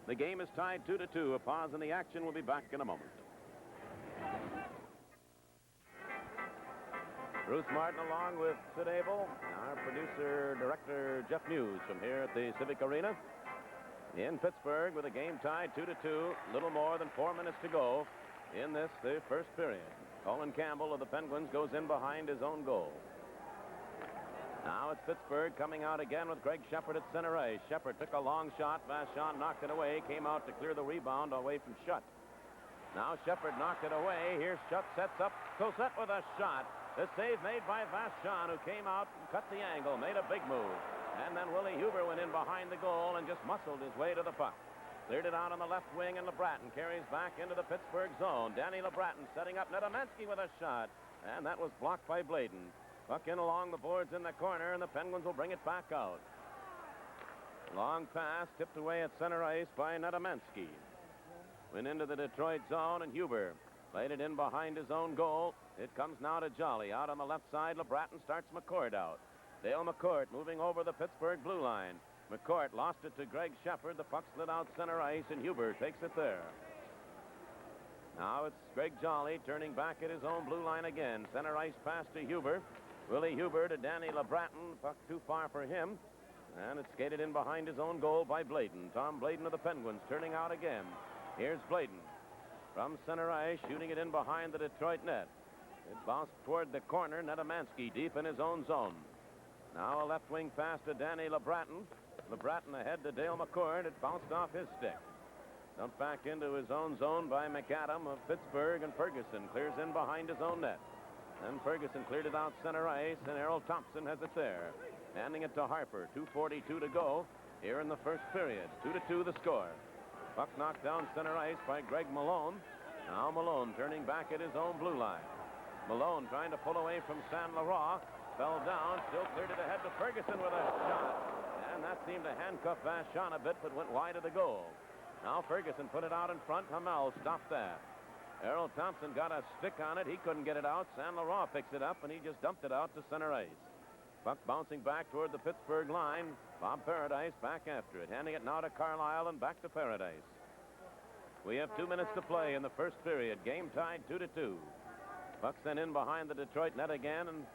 The game is tied 2-2. A pause in the action. We'll be back in a moment. Bruce Martin along with Sid Abel, our producer, director, Jeff Muse from here at the Civic Arena in Pittsburgh with a game tied 2-2. Little more than 4 minutes to go in the first period. Colin Campbell of the Penguins goes in behind his own goal. Now it's Pittsburgh coming out again with Greg Shepard at center ice. Shepard took a long shot. Vachon knocked it away. Came out to clear the rebound away from Schutt. Now Shepard knocked it away. Here's Schutt, sets up Cosette with a shot. The save made by Vachon, who came out and cut the angle, made a big move. And then Willie Huber went in behind the goal and just muscled his way to the puck. Cleared it out on the left wing, and LeBratton carries back into the Pittsburgh zone. Danny LeBratton setting up Nedomansky with a shot, and that was blocked by Bladen. Puck in along the boards in the corner, and the Penguins will bring it back out. Long pass tipped away at center ice by Nedomansky. Went into the Detroit zone, and Huber played it in behind his own goal. It comes now to Jolly. Out on the left side, LeBratton starts McCourt out. Dale McCourt moving over the Pittsburgh blue line. McCourt lost it to Greg Shepard. The puck slid out center ice, and Huber takes it there. Now it's Greg Jolly turning back at his own blue line again. Center ice pass to Huber. Willie Huber to Danny LeBratton. Puck too far for him. And it's skated in behind his own goal by Bladen. Tom Bladen of the Penguins turning out again. Here's Bladen from center ice, shooting it in behind the Detroit net. It bounced toward the corner. Nedomansky deep in his own zone. Now a left wing pass to Danny LeBratton. LeBratton ahead to Dale McCourt. It bounced off his stick. Dumped back into his own zone by McAdam of Pittsburgh, and Ferguson clears in behind his own net. Then Ferguson cleared it out center ice, and Errol Thompson has it there. Handing it to Harper. 2:42 to go here in the first period. 2-2 the score. Puck knocked down center ice by Greg Malone. Now Malone turning back at his own blue line. Malone trying to pull away from Saint Laurent. Fell down, still cleared it ahead to Ferguson with a shot. And that seemed to handcuff Vachon a bit, but went wide of the goal. Now Ferguson put it out in front. Hamel stopped that. Errol Thompson got a stick on it. He couldn't get it out. Saint Laurent picks it up, and he just dumped it out to center ice. Puck bouncing back toward the Pittsburgh line. Bob Paradise back after it. Handing it now to Carlisle and back to Paradise. We have 2 minutes to play in the first period. Game tied 2-2. Puck sent in behind the Detroit net again, and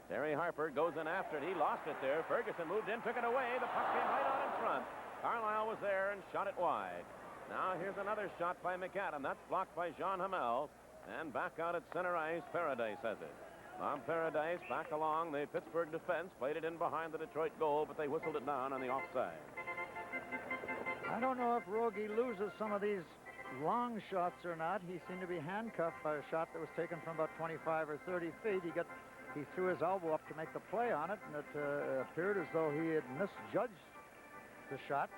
Terry Harper goes in after it. He lost it there. Ferguson moved in, took it away. The puck came right out in front. Carlisle was there and shot it wide. Now here's another shot by McAdam. That's blocked by Jean Hamel. And back out at center ice, Paradise has it. Bob Paradise back along the Pittsburgh defense. Played it in behind the Detroit goal, but they whistled it down on the offside. I don't know if Rogie loses some of these long shots or not. He seemed to be handcuffed by a shot that was taken from about 25 or 30 feet. He threw his elbow up to make the play on it, and it appeared as though he had misjudged the shot.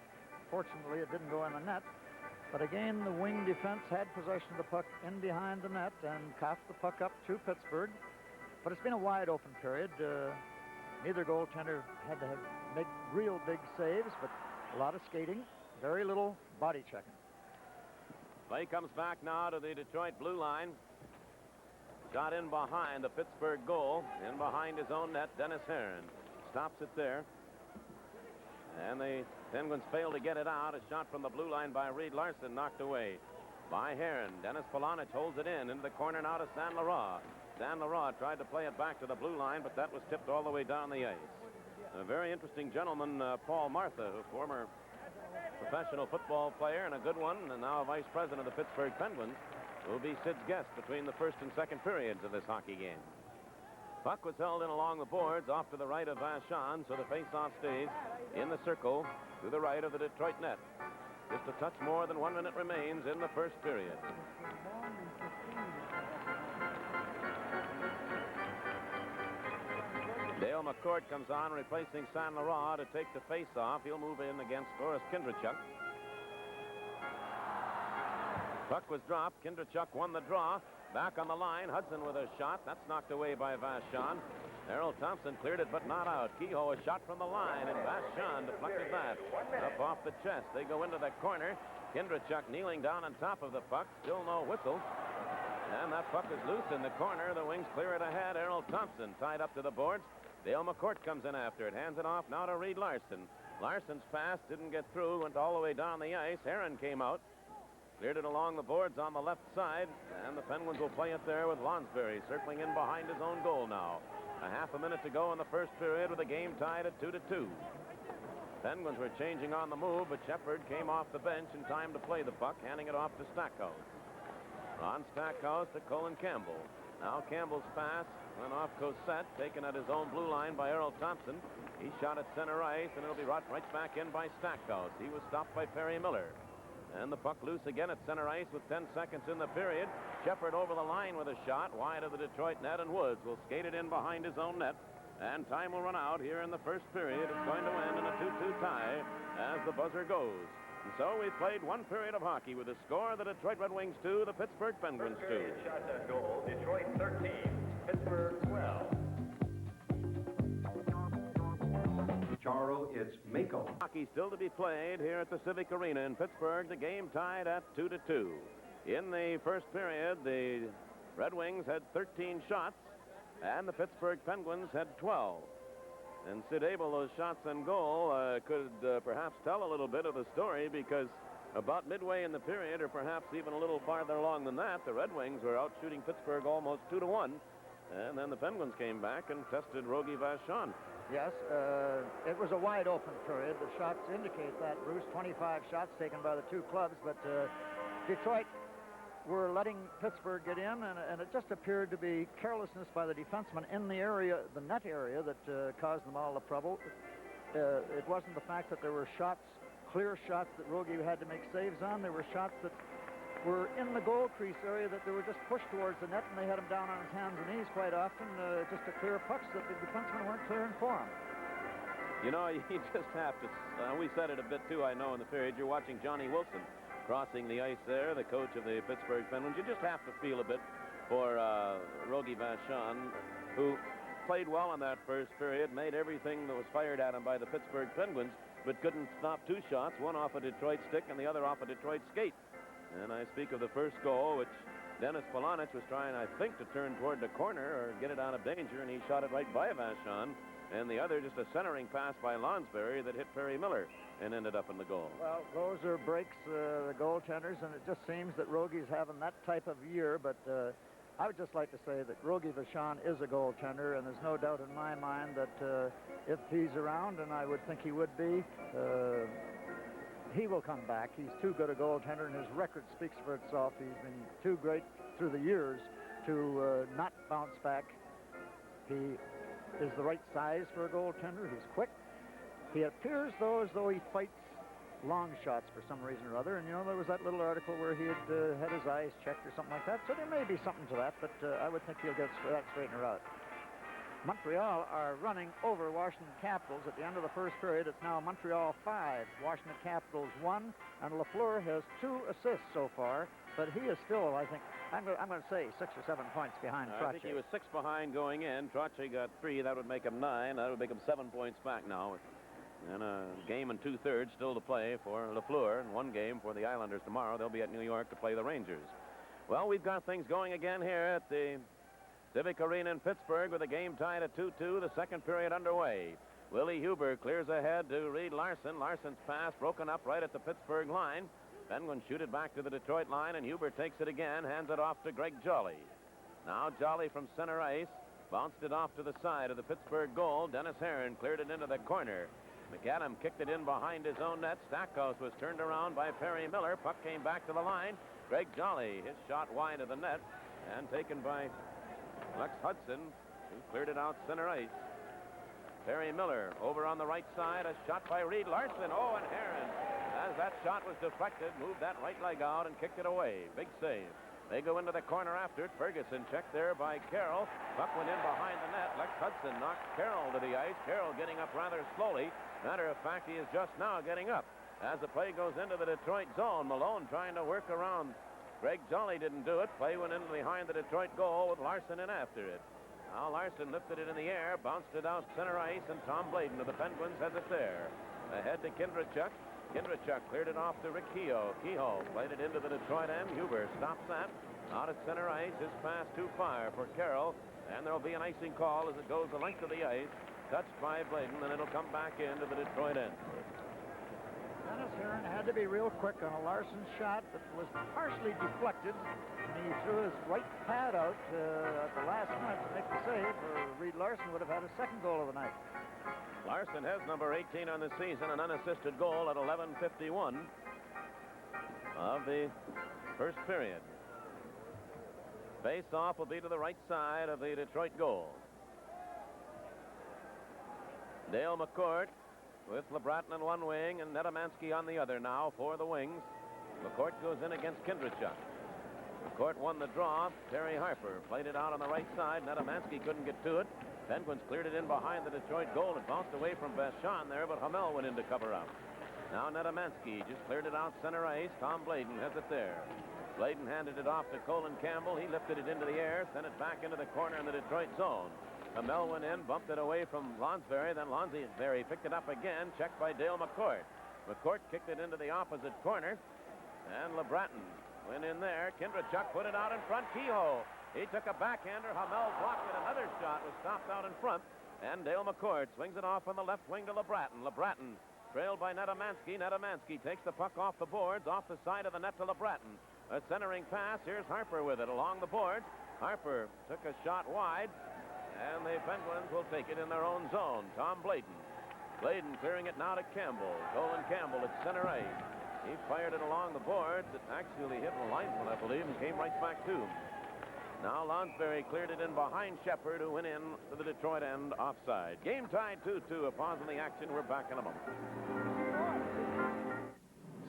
Fortunately, it didn't go in the net. But again, the wing defense had possession of the puck in behind the net and coughed the puck up to Pittsburgh. But it's been a wide-open period. Neither goaltender had to make real big saves, but a lot of skating, very little body checking. Play comes back now to the Detroit blue line. Shot in behind the Pittsburgh goal. In behind his own net, Dennis Herron stops it there. And the Penguins fail to get it out. A shot from the blue line by Reed Larson knocked away by Herron. Dennis Polonich holds it into the corner now to Saint Laurent. Saint Laurent tried to play it back to the blue line, but that was tipped all the way down the ice. A very interesting gentleman, Paul Martha, a former professional football player and a good one, and now vice president of the Pittsburgh Penguins, will be Sid's guest between the first and second periods of this hockey game. Puck was held in along the boards off to the right of Vachon, so the faceoff stays in the circle to the right of the Detroit net. Just a touch more than 1 minute remains in the first period. Dale McCourt comes on, replacing Saint Laurent to take the face-off. He'll move in against Boris Kindrachuk. Puck was dropped. Kindrachuk won the draw. Back on the line, Hudson with a shot. That's knocked away by Vachon. Errol Thompson cleared it, but not out. Kehoe a shot from the line, and Vachon deflected that up off the chest. They go into the corner. Kindrachuk kneeling down on top of the puck. Still no whistle. And that puck is loose in the corner. The Wings clear it ahead. Errol Thompson tied up to the boards. Dale McCourt comes in after it. Hands it off now to Reed Larson. Larson's pass didn't get through, went all the way down the ice. Aaron came out, cleared it along the boards on the left side, and the Penguins will play it there with Lonsberry circling in behind his own goal now. A half a minute to go in the first period with the game tied at 2-2. Penguins were changing on the move, but Shepard came off the bench in time to play the puck, handing it off to Stackhouse. On Stackhouse to Colin Campbell. Now Campbell's pass went off Cossette, taken at his own blue line by Earl Thompson. He shot at center ice, and it'll be right back in by Stackhouse. He was stopped by Perry Miller. And the puck loose again at center ice with 10 seconds in the period. Shepard over the line with a shot wide of the Detroit net, and Woods will skate it in behind his own net. And time will run out here in the first period. It's going to end in a 2-2 tie as the buzzer goes. And so we played one period of hockey with a score: the Detroit Red Wings 2, the Pittsburgh Penguins 2. Shots on goal, Detroit 13, Pittsburgh 12. Charo, it's Mako. Hockey still to be played here at the Civic Arena in Pittsburgh. The game tied at 2-2. In the first period, the Red Wings had 13 shots, and the Pittsburgh Penguins had 12. And Sid Abel, those shots on goal, could perhaps tell a little bit of the story, because about midway in the period, or perhaps even a little farther along than that, the Red Wings were out shooting Pittsburgh almost 2-1. And then the Penguins came back and tested Rogie Vachon. Yes, it was a wide open period. The shots indicate that, Bruce. 25 shots taken by the two clubs, but Detroit were letting Pittsburgh get in, and it just appeared to be carelessness by the defensemen in the area, the net area, that caused them all the trouble. It wasn't the fact that there were shots, clear shots that Rogie had to make saves on. There were shots that were in the goal crease area that they were just pushed towards the net, and they had him down on his hands and knees quite often, just to clear pucks that the defensemen weren't clearing for him. You know, you just have to, we said it a bit too, I know, in the period. You're watching Johnny Wilson crossing the ice there, the coach of the Pittsburgh Penguins. You just have to feel a bit for Rogie Vachon, who played well in that first period, made everything that was fired at him by the Pittsburgh Penguins, but couldn't stop two shots, one off a Detroit stick and the other off a Detroit skate. And I speak of the first goal, which Dennis Polonich was trying, I think, to turn toward the corner or get it out of danger, and he shot it right by Vachon. And the other, just a centering pass by Lonsberry that hit Perry Miller and ended up in the goal. Well, those are breaks, the goaltenders, and it just seems that Rogie's having that type of year, but I would just like to say that Rogie Vachon is a goaltender, and there's no doubt in my mind that if he's around, and I would think he would be, he will come back. He's too good a goaltender, and his record speaks for itself. He's been too great through the years to not bounce back. He is the right size for a goaltender. He's quick. He appears, though, as though he fights long shots for some reason or other. And, you know, there was that little article where he had his eyes checked or something like that. So there may be something to that, but I would think he'll get that straightened out. Montreal are running over Washington Capitals at the end of the first period. It's now Montreal 5, Washington Capitals 1, and Lafleur has 2 assists so far, but he is still, I think, I'm going to say 6 or 7 points behind Trottier. I think he was 6 behind going in. Trottier got 3. That would make him 9. That would make him 7 points back now. And a game and 2/3 still to play for Lafleur, and 1 game for the Islanders tomorrow. They'll be at New York to play the Rangers. Well, we've got things going again here at the Civic Arena in Pittsburgh with the game tied at 2-2, the second period underway. Willie Huber clears ahead to Reed Larson. Larson's pass broken up right at the Pittsburgh line. Penguins shoot it back to the Detroit line, and Huber takes it again, hands it off to Greg Jolly. Now Jolly from center ice bounced it off to the side of the Pittsburgh goal. Dennis Herron cleared it into the corner. McAdam kicked it in behind his own net. Stackhouse was turned around by Perry Miller. Puck came back to the line. Greg Jolly, his shot wide of the net, and taken by Lex Hudson, who cleared it out center ice. Perry Miller over on the right side, a shot by Reed Larson. Oh, and Herron, as that shot was deflected, moved that right leg out and kicked it away. Big save. They go into the corner after it. Ferguson checked there by Carroll. Puck went in behind the net. Lex Hudson knocked Carroll to the ice. Carroll getting up rather slowly. Matter of fact, he is just now getting up. As the play goes into the Detroit zone, Malone trying to work around. Greg Jolly didn't do it. Play went in behind the Detroit goal with Larson in after it. Now Larson lifted it in the air, bounced it out center ice, and Tom Bladen of the Penguins has it there. Ahead to Kindrachuk. Kindrachuk cleared it off to Rick Kehoe. Kehoe played it into the Detroit end. Huber stops that. Out at center ice, his pass too far for Carroll, and there'll be an icing call as it goes the length of the ice. Touched by Bladen, and it'll come back into the Detroit end. Dennis Heron had to be real quick on a Larson shot that was partially deflected, and he threw his right pad out at the last minute to make the save, or Reed Larson would have had a second goal of the night. Larson has number 18 on the season, an unassisted goal at 11:51 of the first period. Face-off will be to the right side of the Detroit goal. Dale McCourt with LeBratton in one wing and Nedomansky on the other now for the Wings. McCourt goes in against Kindrachuk. McCourt won the draw. Terry Harper played it out on the right side. Nedomansky couldn't get to it. Penguins cleared it in behind the Detroit goal. It bounced away from Vachon there, but Hamel went in to cover up. Now Nedomansky just cleared it out center ice. Tom Bladen has it there. Bladen handed it off to Colin Campbell. He lifted it into the air, sent it back into the corner in the Detroit zone. Hamel went in, bumped it away from Lonsberry. Then Lonsberry picked it up again, checked by Dale McCourt. McCourt kicked it into the opposite corner, and LeBratton went in there. Kindrachuk put it out in front. Kehoe. He took a backhander. Hamel blocked it. Another shot was stopped out in front. And Dale McCourt swings it off on the left wing to LeBratton. LeBratton trailed by Nedomansky. Nedomansky takes the puck off the boards, off the side of the net to LeBratton. A centering pass. Here's Harper with it along the boards. Harper took a shot wide, and the Penguins will take it in their own zone. Tom Bladen. Bladen clearing it now to Campbell. Colin Campbell at center ice. He fired it along the boards. It actually hit the linesman, I believe, and came right back to him. Now Lonsberry cleared it in behind Shepard, who went in to the Detroit end offside. Game tied 2-2. A pause in the action. We're back in a moment.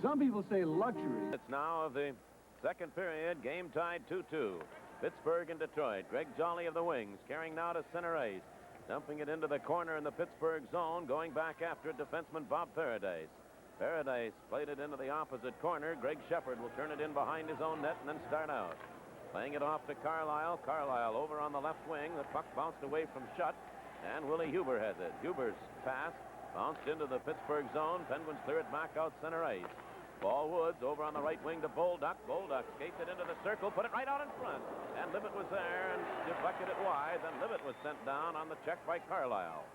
Some people say luxury. It's now of the second period. Game tied 2-2. Pittsburgh and Detroit. Greg Jolly of the Wings carrying now to center ice. Dumping it into the corner in the Pittsburgh zone. Going back after it, defenseman Bob Paradise. Paradise played it into the opposite corner. Greg Shepard will turn it in behind his own net and then start out. Playing it off to Carlisle. Carlisle over on the left wing. The puck bounced away from Schutt, and Willie Huber has it. Huber's pass bounced into the Pittsburgh zone. Penguins clear it back out center ice. Paul Woods over on the right wing to Bolduc. Bolduc skates it into the circle, put it right out in front. And Libet was there and deflected it wide. Then Libet was sent down on the check by Carlisle.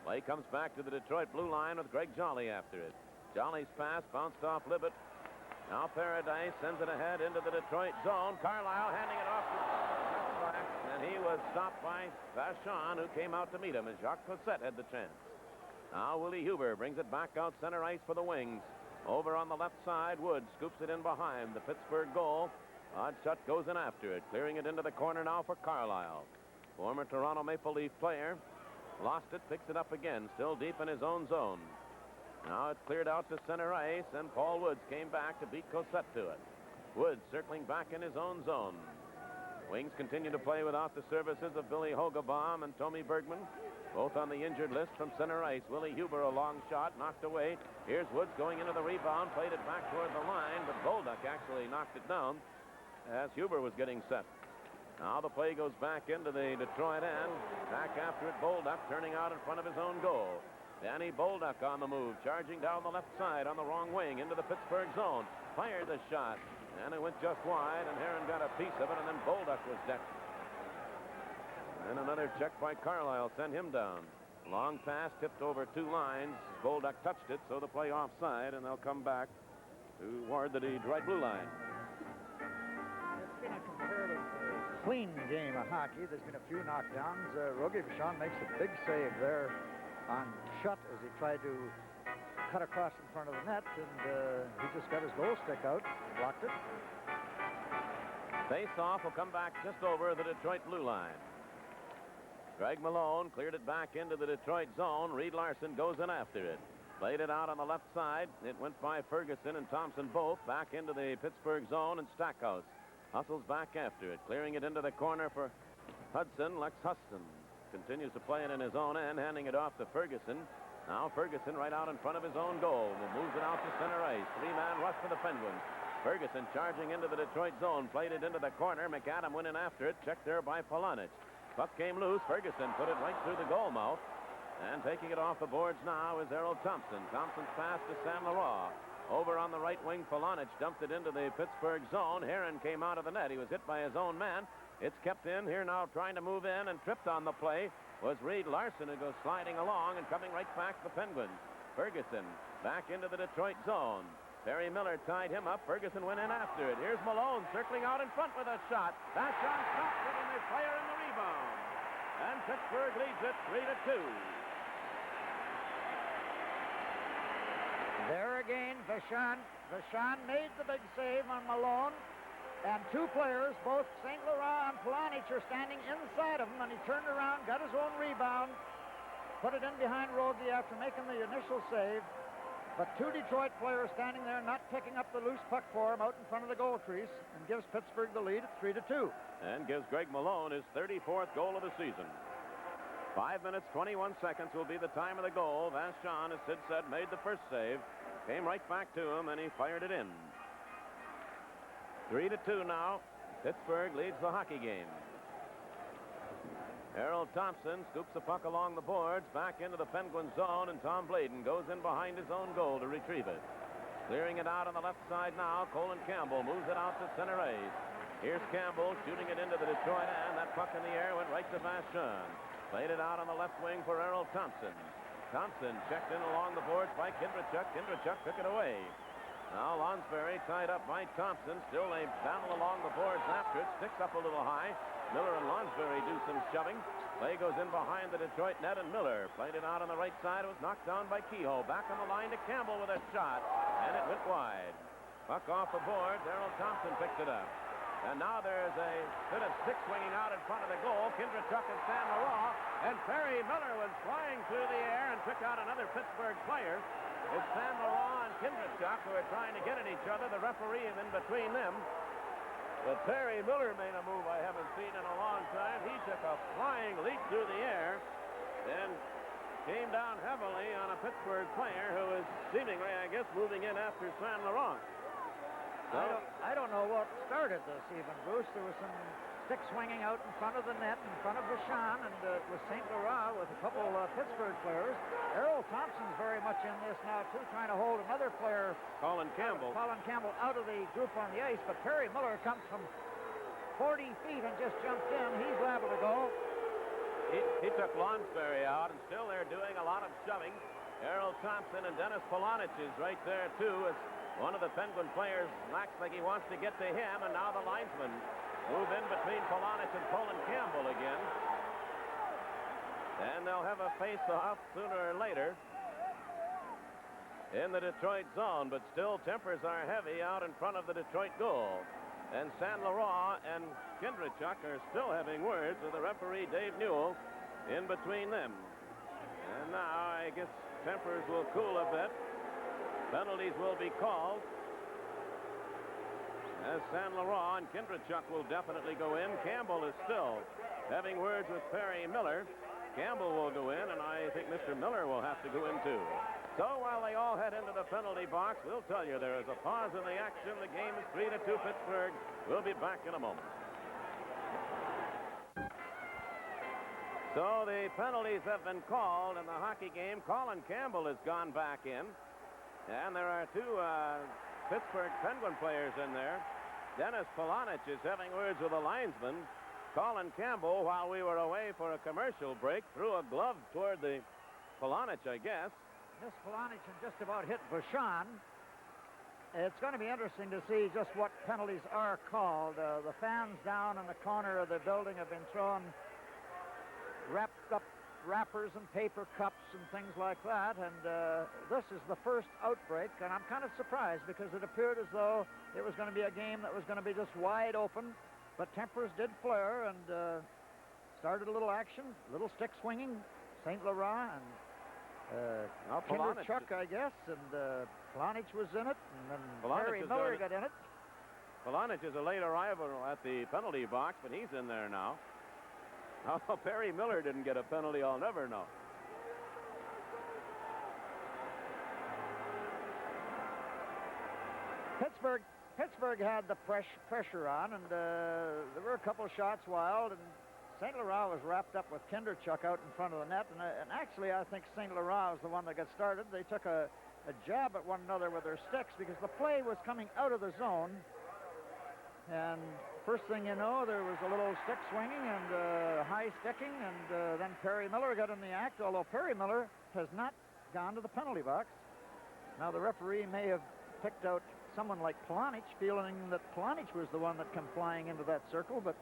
Play comes back to the Detroit blue line with Greg Jolly after it. Jolly's pass bounced off Libet. Now Paradise sends it ahead into the Detroit zone. Carlisle handing it off to back, and he was stopped by Vachon, who came out to meet him as Jacques Cossette had the chance. Now Willie Huber brings it back out center ice for the Wings. Over on the left side, Woods scoops it in behind the Pittsburgh goal. Schutt goes in after it, clearing it into the corner now for Carlisle. Former Toronto Maple Leaf player. Lost it, picks it up again, still deep in his own zone. Now it's cleared out to center ice, and Paul Woods came back to beat Cossette to it. Woods circling back in his own zone. Wings continue to play without the services of Billy Hogebaum and Tommy Bergman, both on the injured list from center ice. Willie Huber, a long shot, knocked away. Here's Woods going into the rebound, played it back toward the line, but Bolduc actually knocked it down as Huber was getting set. Now the play goes back into the Detroit end. Back after it, Bolduc turning out in front of his own goal. Danny Bolduc on the move, charging down the left side on the wrong wing into the Pittsburgh zone. Fired the shot, and it went just wide, and Heron got a piece of it, and then Bolduc was decked. And another check by Carlisle sent him down. Long pass tipped over two lines. Bolduc touched it, so the play offside, and they'll come back toward the Detroit blue line. It's been a comparative clean game of hockey. There's been a few knockdowns. Rogie Vachon makes a big save there on Schutt as he tried to cut across in front of the net, and he just got his goal stick out, blocked it. Face-off will come back just over the Detroit blue line. Greg Malone cleared it back into the Detroit zone. Reed Larson goes in after it. Played it out on the left side. It went by Ferguson and Thompson both back into the Pittsburgh zone, and Stackhouse hustles back after it, clearing it into the corner for Hudson. Lex Hudson continues to play it in his own end, handing it off to Ferguson. Now Ferguson right out in front of his own goal. Moves it out to center ice. Three-man rush for the Penguins. Ferguson charging into the Detroit zone. Played it into the corner. McAdam went in after it. Checked there by Polonich. Puck came loose. Ferguson put it right through the goal mouth. And taking it off the boards now is Errol Thompson. Thompson's pass to Sam Leroy. Over on the right wing, Polonich dumped it into the Pittsburgh zone. Heron came out of the net. He was hit by his own man. It's kept in here now, trying to move in, and tripped on the play was Reed Larson, who goes sliding along and coming right back to the Penguins. Ferguson back into the Detroit zone. Perry Miller tied him up. Ferguson went in after it. Here's Malone circling out in front with a shot. That shot stopped it, and there's fire in the rebound. And Pittsburgh leads it 3-2. There again, Vachon made the big save on Malone. And two players, both St. Laurent and Polonich, are standing inside of him, and he turned around, got his own rebound, put it in behind Rogie after making the initial save. But two Detroit players standing there not picking up the loose puck for him out in front of the goal crease, and gives Pittsburgh the lead at 3-2. And gives Greg Malone his 34th goal of the season. 5 minutes, 21 seconds will be the time of the goal. Vachon, as Sid said, made the first save. Came right back to him, and he fired it in. 3-2 now. Pittsburgh leads the hockey game. Harold Thompson scoops the puck along the boards, back into the Penguin zone, and Tom Bladen goes in behind his own goal to retrieve it. Clearing it out on the left side now, Colin Campbell moves it out to center ice. Here's Campbell shooting it into the Detroit end. That puck in the air went right to Vachon. Played it out on the left wing for Harold Thompson. Thompson checked in along the boards by Kindrachuk. Kindrachuk took it away. Now Lonsberry tied up by Thompson. Still they battle along the boards after it. Sticks up a little high. Miller and Lonsberry do some shoving. Play goes in behind the Detroit net, and Miller played it out on the right side. It was knocked down by Kehoe. Back on the line to Campbell with a shot, and it went wide. Puck off the boards. Harold Thompson picked it up. And now there's a bit of stick swinging out in front of the goal. Kindrachuk and San Laurent. And Perry Miller was flying through the air and took out another Pittsburgh player. It's San Laurent and Kindrachuk who are trying to get at each other. The referee is in between them. But Perry Miller made a move I haven't seen in a long time. He took a flying leap through the air and came down heavily on a Pittsburgh player who was seemingly, I guess, moving in after San Laurent. So, I don't know what started this even, Bruce. There was some stick swinging out in front of the net, in front of Vachon, and it was St. Laurent with a couple Pittsburgh players. Errol Thompson's very much in this now, too, trying to hold another player, Colin Campbell, out of the group on the ice. But Perry Miller comes from 40 feet and just jumped in. He's liable to go. He took Lonsberry out, and still they're doing a lot of shoving. Errol Thompson and Dennis Polonich is right there, too, as one of the Penguin players acts like he wants to get to him, and now the linesmen move in between Polonich and Colin Campbell again. And they'll have a face-off sooner or later in the Detroit zone, but still tempers are heavy out in front of the Detroit goal. And San Laurent and Kindrachuk are still having words with the referee, Dave Newell, in between them. And now I guess tempers will cool a bit. Penalties will be called, as San Laurent and Kindrachuk will definitely go in. Campbell is still having words with Perry Miller. Campbell will go in, and I think Mr. Miller will have to go in, too. So while they all head into the penalty box, we'll tell you there is a pause in the action. The game is 3-2 Pittsburgh. We'll be back in a moment. So the penalties have been called in the hockey game. Colin Campbell has gone back in. And there are two Pittsburgh Penguin players in there. Dennis Polonich is having words with the linesman. Colin Campbell, while we were away for a commercial break, threw a glove toward the Polonich, I guess. This Polonich just about hit Vachon. It's going to be interesting to see just what penalties are called. The fans down in the corner of the building have been throwing wrapped up wrappers and paper cups and things like that, and this is the first outbreak, and I'm kind of surprised because it appeared as though it was going to be a game that was going to be just wide open, but tempers did flare and started a little action, a little stick swinging. St. Laurent and Kindrachuk, I guess, and Polonich was in it, and then Perry Miller got in it. Polonich is a late arrival at the penalty box, but he's in there now. How Perry Miller didn't get a penalty, I'll never know. Pittsburgh had the pressure on, and there were a couple of shots wild, and St. Laurent was wrapped up with Kindrachuk out in front of the net, and actually I think St. Laurent was the one that got started. They took a jab at one another with their sticks because the play was coming out of the zone, and first thing you know, there was a little stick swinging and high sticking, and then Perry Miller got in the act, although Perry Miller has not gone to the penalty box. Now, the referee may have picked out someone like Polonich, feeling that Polonich was the one that came flying into that circle, but...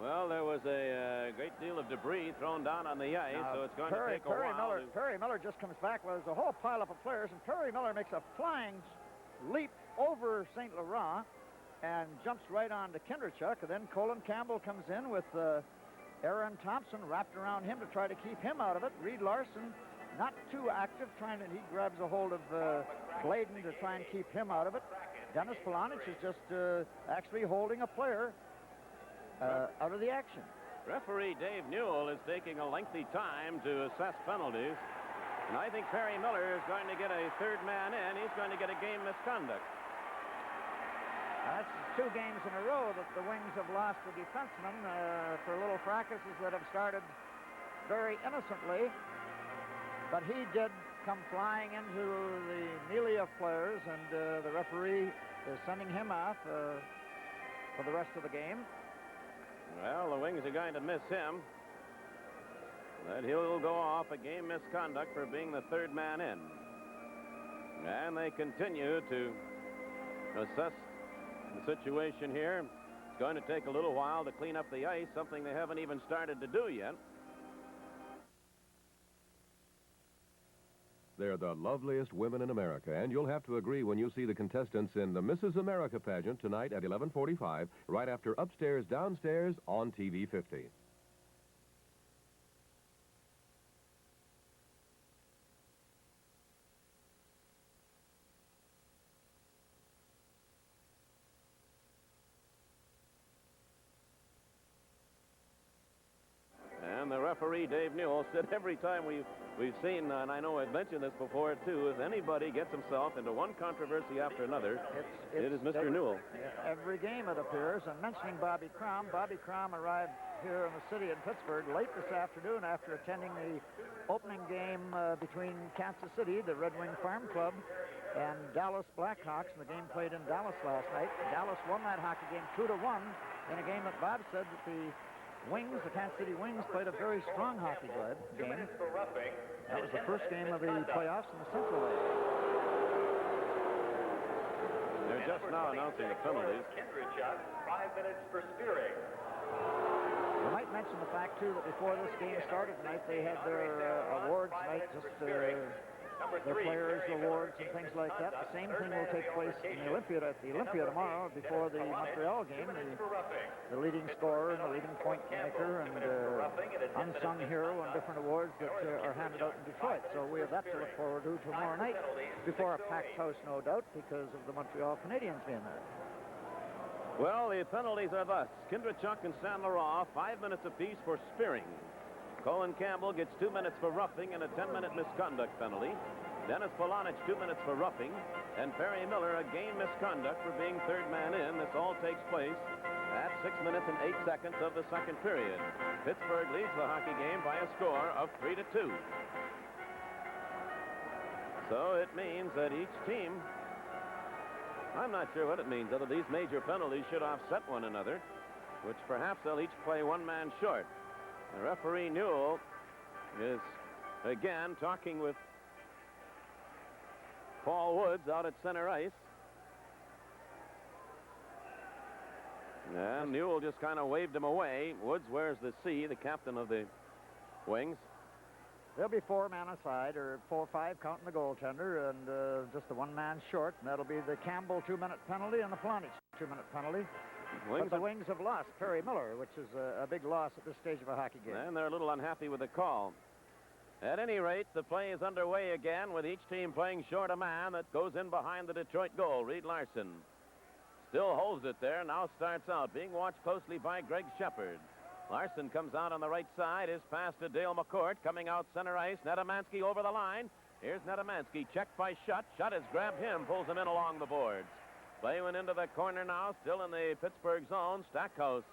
Well, there was a great deal of debris thrown down on the ice, so it's going to take a while. Perry Miller just comes back. Well, there's a whole pileup of players, and Perry Miller makes a flying leap over St. Laurent and jumps right on to Kinderchuk. And then Colin Campbell comes in with Aaron Thompson wrapped around him to try to keep him out of it. Reed Larson, not too active, he grabs a hold of Bladen to try and keep him out of it. Dennis Polonich is just actually holding a player out of the action. Referee Dave Newell is taking a lengthy time to assess penalties. And I think Perry Miller is going to get a third man in. He's going to get a game misconduct. That's 2 games in a row that the Wings have lost a defenseman for little fracases that have started very innocently. But he did come flying into the melee of players, and the referee is sending him off for the rest of the game. Well, the Wings are going to miss him. But he'll go off a game misconduct for being the third man in. And they continue to assess the situation here. It's going to take a little while to clean up the ice, something they haven't even started to do yet. They're the loveliest women in America, and you'll have to agree when you see the contestants in the Mrs. America pageant tonight at 11:45, right after Upstairs, Downstairs on TV 50. And the referee, Dave Newell, said every time we've seen, and I know I've mentioned this before too, if anybody gets himself into one controversy after another, it is Mr. Newell. Every game it appears. And mentioning Bobby Crom arrived here in the city in Pittsburgh late this afternoon after attending the opening game between Kansas City, the Red Wing Farm Club, and Dallas Blackhawks, and the game played in Dallas last night. Dallas won that hockey game 2-1 in a game that Bob said that the Wings, the Kansas City Wings, played a very strong hockey game. That was the first game of the playoffs in the Central League. They're just now announcing the penalties. 5 minutes for spearing. I might mention the fact, too, that before this game started tonight, they had their awards night, just their players' awards and things like that. The same thing will take place in the Olympia tomorrow before the Montreal game. The leading scorer and the leading point maker and unsung hero and different awards that are handed out in Detroit. So we have that to look forward to tomorrow night before a packed house, no doubt, because of the Montreal Canadiens being there. Well, the penalties are thus. Kinderchuk and Saint Laurent, 5 minutes apiece for spearing. Colin Campbell gets 2 minutes for roughing and a 10-minute misconduct penalty. Dennis Polonich, 2 minutes for roughing. And Perry Miller, a game misconduct for being third man in. This all takes place at 6 minutes and 8 seconds of the second period. Pittsburgh leads the hockey game by a score of 3-2. So it means that each team, I'm not sure what it means, whether these major penalties should offset one another, which perhaps they'll each play one man short. The referee Newell is again talking with Paul Woods out at center ice. And Newell just kind of waved him away. Woods wears the C, the captain of the Wings. There'll be 4 men aside, or 4 or 5 counting the goaltender, and just the 1 man short. And that'll be the Campbell 2-minute penalty and the Polonich 2-minute penalty. But the Wings have lost Perry Miller, which is a big loss at this stage of a hockey game. And they're a little unhappy with the call. At any rate, the play is underway again with each team playing short a man that goes in behind the Detroit goal. Reed Larson still holds it there, now starts out, being watched closely by Greg Shepard. Larson comes out on the right side, is passed to Dale McCourt, coming out center ice. Netamansky over the line. Here's Netamansky, checked by Shutt. Shutt has grabbed him, pulls him in along the boards. Play went into the corner now, still in the Pittsburgh zone. Stackhouse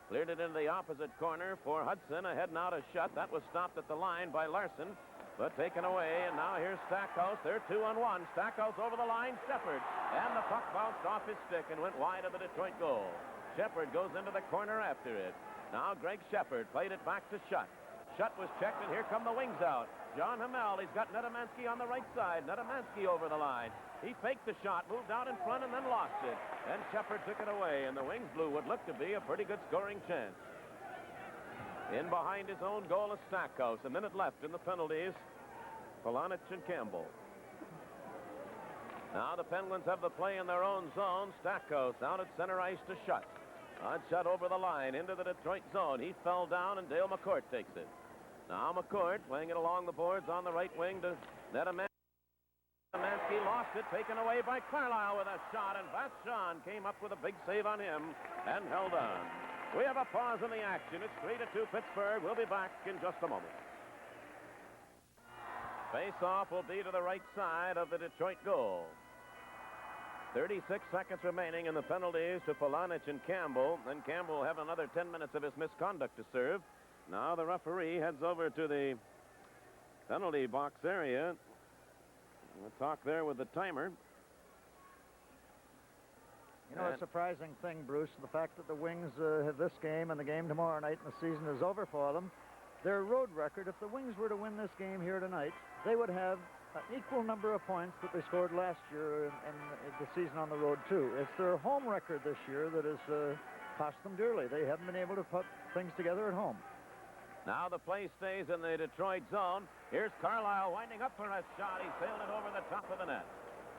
cleared it into the opposite corner for Hudson. Ahead now to Shutt. That was stopped at the line by Larson, but taken away. And now here's Stackhouse. They're 2-on-1. Stackhouse over the line. Shepard. And the puck bounced off his stick and went wide of the Detroit goal. Shepard goes into the corner after it. Now Greg Shepard played it back to Shutt. Shutt was checked, and here come the Wings out. John Hamel. He's got Nedemansky on the right side. Nedemansky over the line. He faked the shot, moved out in front, and then lost it. And Shepard took it away, and the Wings blew what looked to be a pretty good scoring chance. In behind his own goal is Stackhouse. A minute left in the penalties. Polonich and Campbell. Now the Penguins have the play in their own zone. Stackhouse out at center ice to Shutt. Shut over the line into the Detroit zone. He fell down, and Dale McCourt takes it. Now McCourt playing it along the boards on the right wing to Nedemansky. Nedemansky lost it, taken away by Carlisle with a shot, and Vachon came up with a big save on him and held on. We have a pause in the action. It's 3-2 Pittsburgh. We'll be back in just a moment. Face-off will be to the right side of the Detroit goal. 36 seconds remaining in the penalties to Polonich and Campbell. Then Campbell will have another 10 minutes of his misconduct to serve. Now the referee heads over to the penalty box area. We'll talk there with the timer. You know, a surprising thing, Bruce, the fact that the Wings have this game and the game tomorrow night and the season is over for them. Their road record, if the Wings were to win this game here tonight, they would have an equal number of points that they scored last year and the season on the road, too. It's their home record this year that has cost them dearly. They haven't been able to put things together at home. Now the play stays in the Detroit zone. Here's Carlisle winding up for a shot. He sailed it over the top of the net.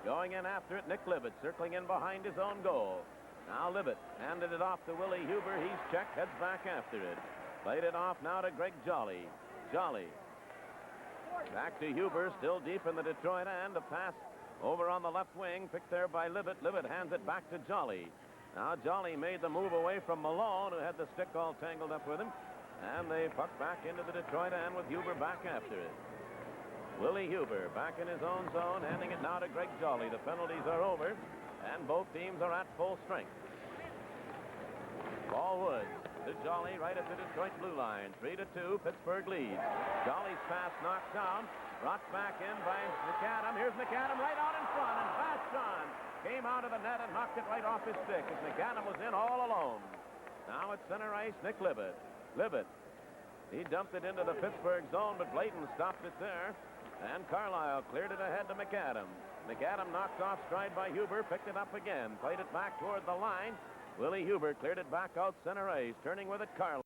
Going in after it, Nick Libet circling in behind his own goal. Now Libet handed it off to Willie Huber. He's checked, heads back after it. Played it off now to Greg Jolly. Jolly. Back to Huber, still deep in the Detroit end. A pass over on the left wing, picked there by Libet. Libet hands it back to Jolly. Now Jolly made the move away from Malone, who had the stick all tangled up with him. And they puck back into the Detroit end with Huber back after it. Willie Huber back in his own zone, handing it now to Greg Jolly. The penalties are over, and both teams are at full strength. Paul Woods to Jolly right at the Detroit blue line. 3-2, Pittsburgh leads. Jolly's pass knocked down, brought back in by McAdam. Here's McAdam right out in front, and Vachon came out of the net and knocked it right off his stick as McAdam was in all alone. Now at center ice, Nick Libet. Libet, he dumped it into the Pittsburgh zone, but Blayton stopped it there. And Carlisle cleared it ahead to McAdam. McAdam knocked off stride by Huber, picked it up again, played it back toward the line. Willie Huber cleared it back out center ice, turning with it Carlisle.